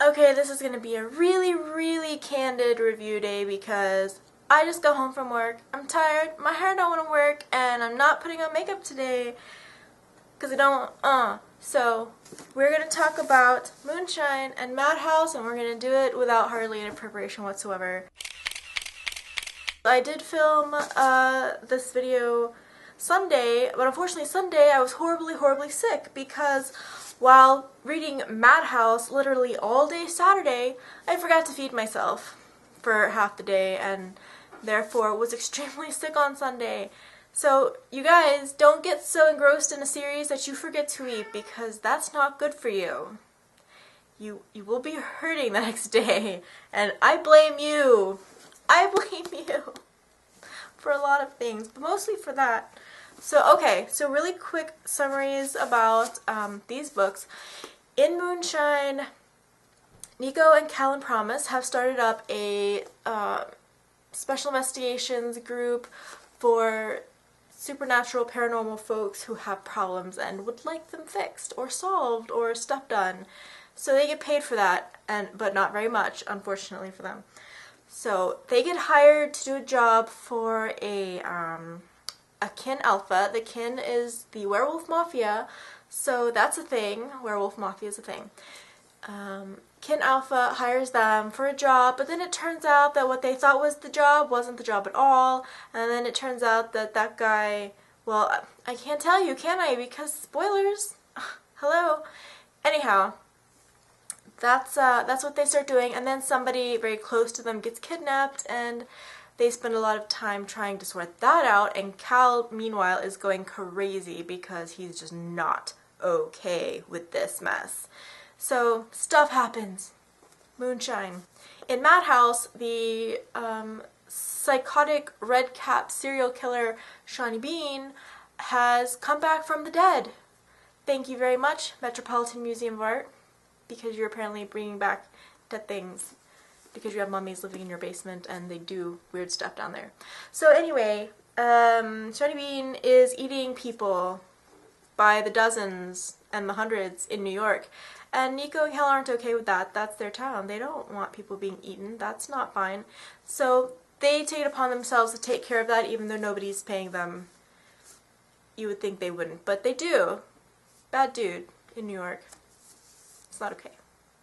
Okay, this is going to be a really candid review day because I just got home from work. I'm tired, my hair don't want to work, and I'm not putting on makeup today because I don't, So, we're going to talk about Moonshine and Madhouse, and we're going to do it without hardly any preparation whatsoever. I did film this video Sunday, but unfortunately Sunday I was horribly sick because while reading Madhouse literally all day Saturday, I forgot to feed myself for half the day and therefore was extremely sick on Sunday. So you guys, don't get so engrossed in a series that you forget to eat because that's not good for you. You will be hurting the next day, and I blame you. I blame you for a lot of things, but mostly for that. So, okay, so really quick summaries about these books. In Moonshine, Nico and Cal and Promise have started up a special investigations group for supernatural paranormal folks who have problems and would like them fixed or solved or stuff done. So they get paid for that, but not very much, unfortunately for them. So they get hired to do a job for a kin alpha. The kin is the werewolf mafia, so that's a thing. Werewolf mafia is a thing. Kin alpha hires them for a job, but then it turns out that what they thought was the job wasn't the job at all, and then it turns out that that guy, well, I can't tell you, can I? Because spoilers. Hello. Anyhow, that's what they start doing, and then somebody very close to them gets kidnapped, and they spend a lot of time trying to sort that out, and Cal, meanwhile, is going crazy because he's just not okay with this mess. So, stuff happens. Moonshine. In Madhouse, the psychotic red cap serial killer Shawnee Bean has come back from the dead. Thank you very much, Metropolitan Museum of Art, because you're apparently bringing back dead things because you have mummies living in your basement and they do weird stuff down there. So anyway, Shawnee Bean is eating people by the dozens and the hundreds in New York. And Nico and Cal aren't okay with that. That's their town. They don't want people being eaten. That's not fine. So they take it upon themselves to take care of that even though nobody's paying them. You would think they wouldn't, but they do. Bad dude in New York. It's not okay.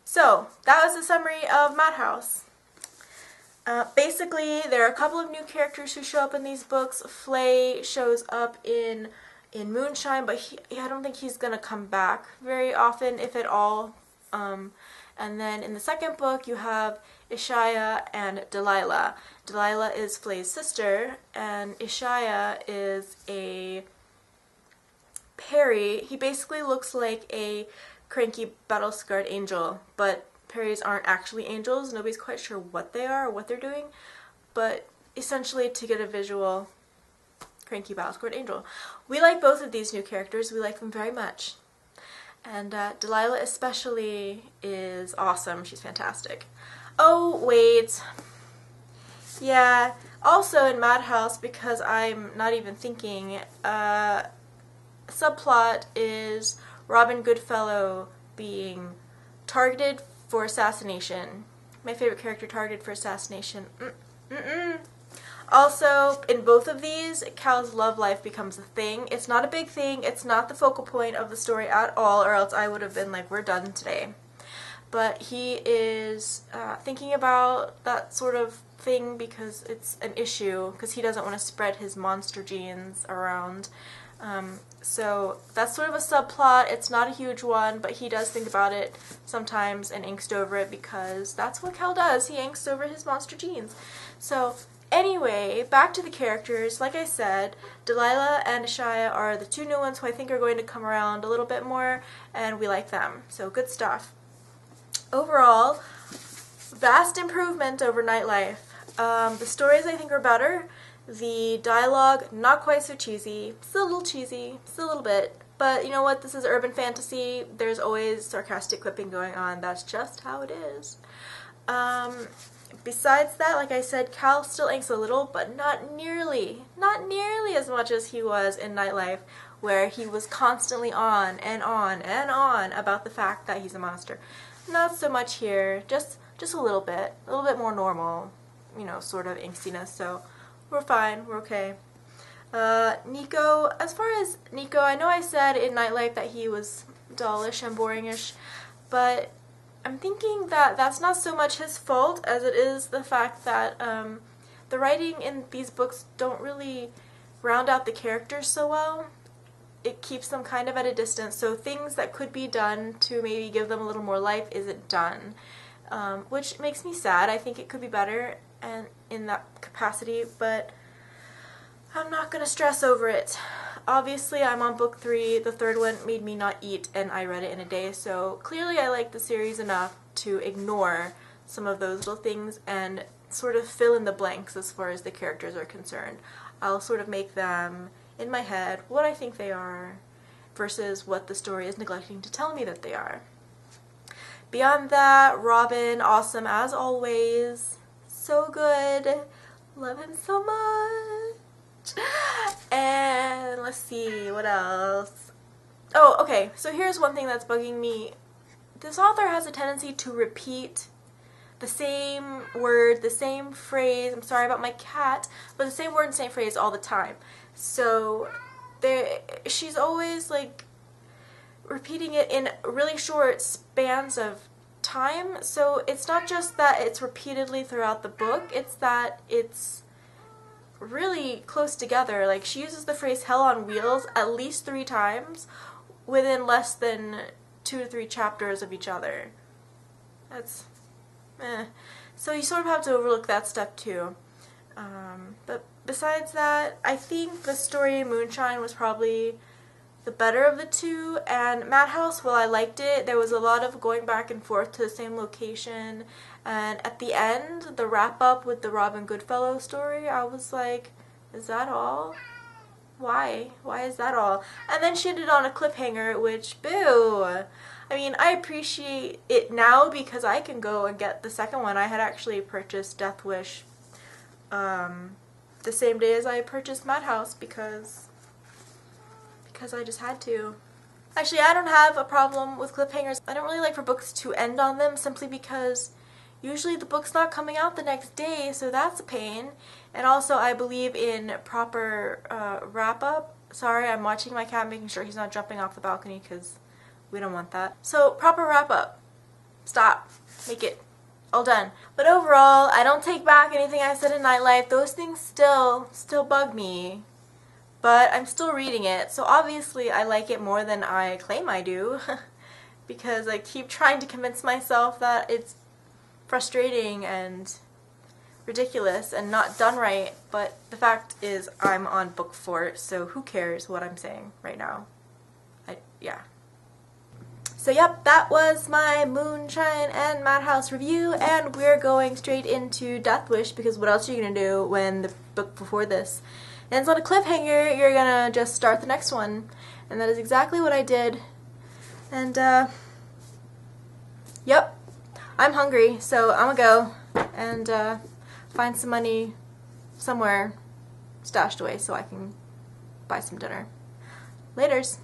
So, that was the summary of Madhouse. Basically, there are a couple of new characters who show up in these books. Flay shows up in Moonshine, but I don't think he's going to come back very often, if at all. And then in the second book, you have Ishaya and Delilah. Delilah is Flay's sister, and Ishaya is a Perry. He basically looks like a cranky battle-scarred angel, but Perrys aren't actually angels. Nobody's quite sure what they are or what they're doing, but essentially to get a visual, cranky battle-scarred angel. We like both of these new characters. We like them very much. And Delilah especially is awesome. She's fantastic. Oh, wait. Yeah, also in Madhouse, because I'm not even thinking, subplot is Robin Goodfellow being targeted for assassination. My favorite character targeted for assassination. Also, in both of these, Cal's love life becomes a thing. It's not a big thing. It's not the focal point of the story at all, or else I would have been like, we're done today. But he is thinking about that sort of thing because it's an issue, because he doesn't want to spread his monster genes around. So that's sort of a subplot. It's not a huge one, but he does think about it sometimes and angst over it because that's what Cal does. He angst over his monster genes. So anyway, back to the characters. Like I said, Delilah and Ishaya are the two new ones who I think are going to come around a little bit more, and we like them. So good stuff. Overall, vast improvement over Nightlife. The stories I think are better. The dialogue, not quite so cheesy. Still a little cheesy, still a little bit. But you know what? This is urban fantasy. There's always sarcastic quipping going on. That's just how it is. Besides that, like I said, Cal still angst a little, but not nearly as much as he was in Nightlife, where he was constantly on and on and on about the fact that he's a monster. not so much here, just a little bit more normal, you know, sort of angstiness, so we're fine, we're okay. Nico, as far as Nico, I know I said in Nightlife that he was dullish and boringish, but I'm thinking that that's not so much his fault as it is the fact that the writing in these books don't really round out the characters so well. It keeps them kind of at a distance, so things that could be done to maybe give them a little more life isn't done, which makes me sad. I think it could be better and in that capacity, but I'm not going to stress over it. Obviously, I'm on book 3. The third one made me not eat, and I read it in a day, so clearly I like the series enough to ignore some of those little things and sort of fill in the blanks as far as the characters are concerned. I'll sort of make them, in my head, what I think they are versus what the story is neglecting to tell me that they are. Beyond that, Robin, awesome as always. So good. Love him so much. And let's see, what else? Oh, okay, so here's one thing that's bugging me. This author has a tendency to repeat the same word, the same phrase, I'm sorry about my cat, but the same word and same phrase all the time. So she's always like repeating it in really short spans of time, so it's not just that it's repeatedly throughout the book, it's that it's really close together. Like, she uses the phrase hell on wheels at least 3 times within less than 2 to 3 chapters of each other. That's so you sort of have to overlook that stuff too. But besides that, I think the story Moonshine was probably the better of the two, and Madhouse, while I liked it, there was a lot of going back and forth to the same location, and at the end, the wrap-up with the Robin Goodfellow story, I was like, is that all? Why? Why is that all? And then she ended on a cliffhanger, which, boo! I mean, I appreciate it now because I can go and get the second one. I had actually purchased Death Wish the same day as I purchased Madhouse because I just had to. Actually, I don't have a problem with cliffhangers. I don't really like for books to end on them simply because usually the book's not coming out the next day, so that's a pain. And also, I believe in proper wrap-up. Sorry, I'm watching my cat, making sure he's not jumping off the balcony because we don't want that. So, proper wrap-up. Stop. Make it all done. But overall, I don't take back anything I said in Nightlife. Those things still bug me. But I'm still reading it, so obviously I like it more than I claim I do. Because I keep trying to convince myself that it's frustrating and ridiculous and not done right, but the fact is I'm on book 4, so who cares what I'm saying right now? Yeah. So yep, that was my Moonshine and Madhouse review, and we're going straight into Death Wish, because what else are you going to do when the book before this ends on a cliffhanger? You're going to just start the next one, and that is exactly what I did. And yep, I'm hungry, so I'm gonna go and find some money somewhere stashed away so I can buy some dinner. Laters.